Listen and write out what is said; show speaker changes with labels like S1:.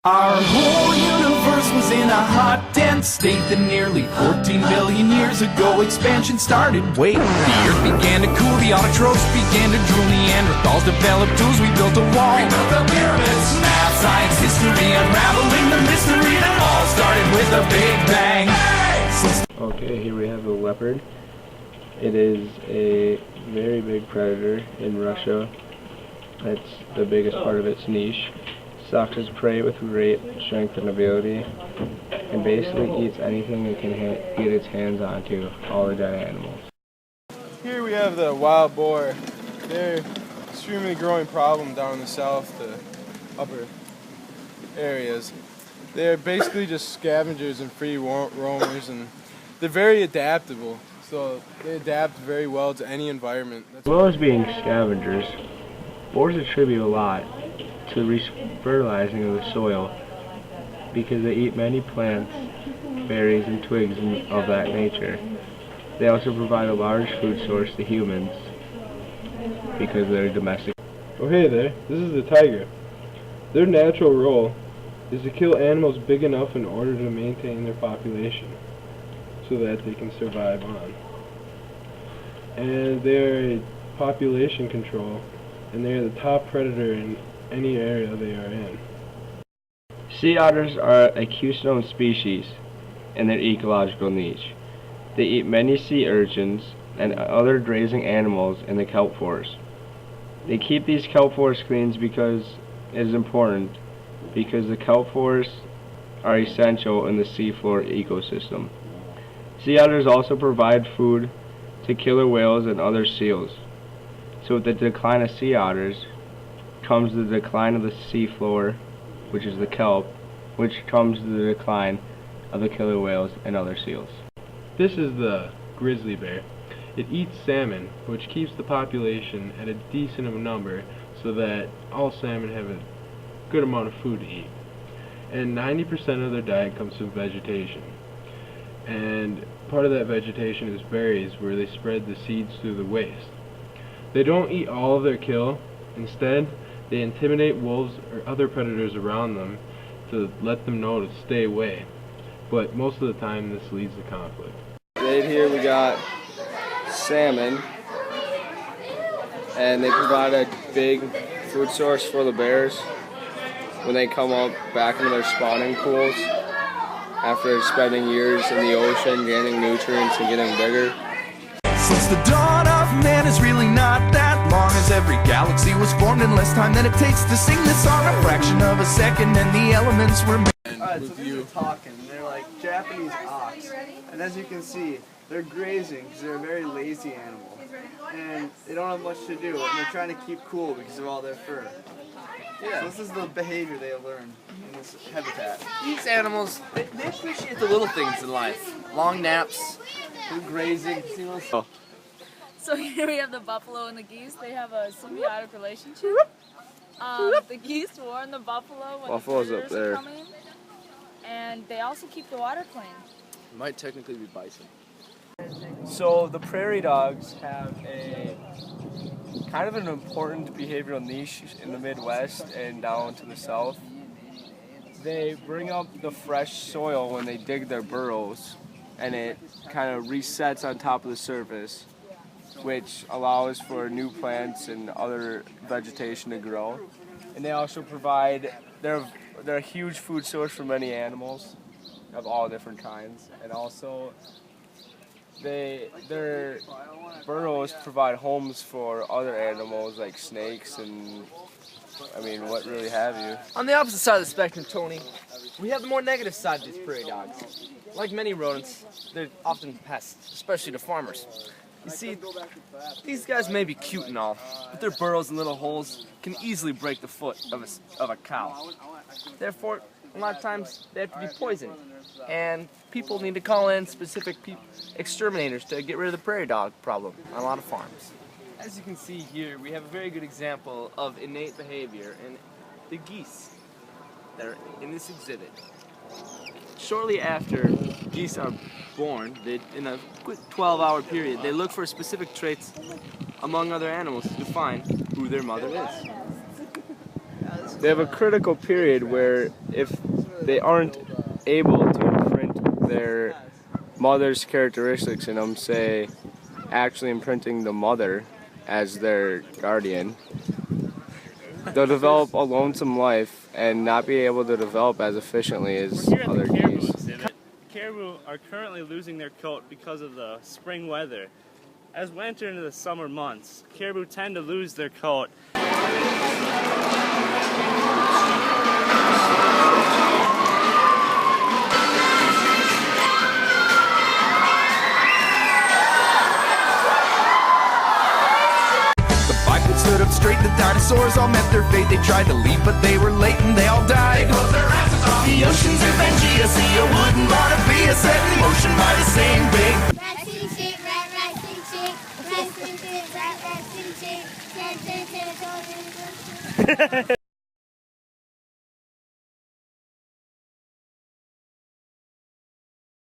S1: Our whole universe was in a hot, dense state that nearly 14 billion years ago expansion started. Wait, the earth began to cool, the autotrophs began to drool, Neanderthals developed tools, we built a wall. We built the pyramids. Math, science, history, unraveling the mystery that all started with a big bang.
S2: Okay, here we have a leopard. It is a very big predator in Russia. That's the biggest part of its niche. Stalks its prey with great strength and ability, and basically eats anything it can get its hands onto, all the dead animals.
S3: Here we have the wild boar. They're extremely growing problem down in the south, the upper areas. They're basically just scavengers and free roamers, and they're very adaptable. So they adapt very well to any environment.
S2: As well as being scavengers, boars attribute a lot to the fertilizing of the soil because they eat many plants, berries, and twigs of that nature. They also provide a large food source to humans because they're domestic.
S3: Oh hey there, this is the tiger. Their natural role is to kill animals big enough in order to maintain their population so that they can survive on. And they're a population control, and they're the top predator in any area they are in.
S2: Sea otters are a keystone species in their ecological niche. They eat many sea urchins and other grazing animals in the kelp forest. They keep these kelp forests clean because it is important, because the kelp forests are essential in the seafloor ecosystem. Sea otters also provide food to killer whales and other seals. So with the decline of sea otters comes the decline of the seafloor, which is the kelp, which comes the decline of the killer whales and other seals.
S3: This is the grizzly bear. It eats salmon, which keeps the population at a decent number so that all salmon have a good amount of food to eat. And 90% of their diet comes from vegetation. And part of that vegetation is berries, where they spread the seeds through the waste. They don't eat all of their kill. Instead, they intimidate wolves or other predators around them to let them know to stay away. But most of the time, this leads to conflict.
S4: Right here we got salmon, and they provide a big food source for the bears when they come up back into their spawning pools after spending years in the ocean gaining nutrients and getting bigger.
S1: Since the dawn of man is really not that long, as every galaxy was formed in less time than it takes to sing this song. A fraction of a second and the elements were made.
S5: Alright, so these are talking. They're like Japanese ox. And as you can see, they're grazing because they're a very lazy animal. And they don't have much to do, and they're trying to keep cool because of all their fur. Yeah. So this is the behavior they have learned in this habitat.
S6: These animals, they appreciate the little things in life. Long naps, good grazing.
S4: Oh.
S7: So here we have the buffalo and the geese. They have a symbiotic relationship. The geese warn the buffalo when
S4: Buffalo's
S7: the
S4: up
S7: predators
S4: there.
S7: are coming. And they also keep the water clean.
S4: Might technically be bison.
S8: So the prairie dogs have a kind of an important behavioral niche in the Midwest and down to the south. They bring up the fresh soil when they dig their burrows, and it kind of resets on top of the surface, which allows for new plants and other vegetation to grow. And they also provide, they're a huge food source for many animals of all different kinds, and also their burrows provide homes for other animals like snakes and, I mean, what really have you.
S6: On the opposite side of the spectrum, Tony, we have the more negative side of these prairie dogs. Like many rodents, they're often pests, especially to farmers. You see, these guys may be cute and all, but their burrows and little holes can easily break the foot of a cow. Therefore, a lot of times they have to be poisoned, and people need to call in specific exterminators to get rid of the prairie dog problem on a lot of farms. As you can see here, we have a very good example of innate behavior in the geese that are in this exhibit. Shortly after geese are born, in a quick 12-hour period, they look for specific traits among other animals to find who their mother is.
S5: This
S2: they have a critical period where if they aren't able to imprint their mother's characteristics in them, say actually imprinting the mother as their guardian, they'll develop a lonesome life and not be able to develop as efficiently as other geese.
S9: Caribou are currently losing their coat because of the spring weather. As we enter into the summer months, caribou tend to lose their coat.
S1: Stood up straight, the dinosaurs all met their fate. They tried to leave, but they were late and they all died. They closed their asses off. The oceans of Pangea, see a wooden Bonavia set in motion by the same big.
S10: Rat sing chick, rat sing chick, rat sing chick, rat sing chick, rat sing chick,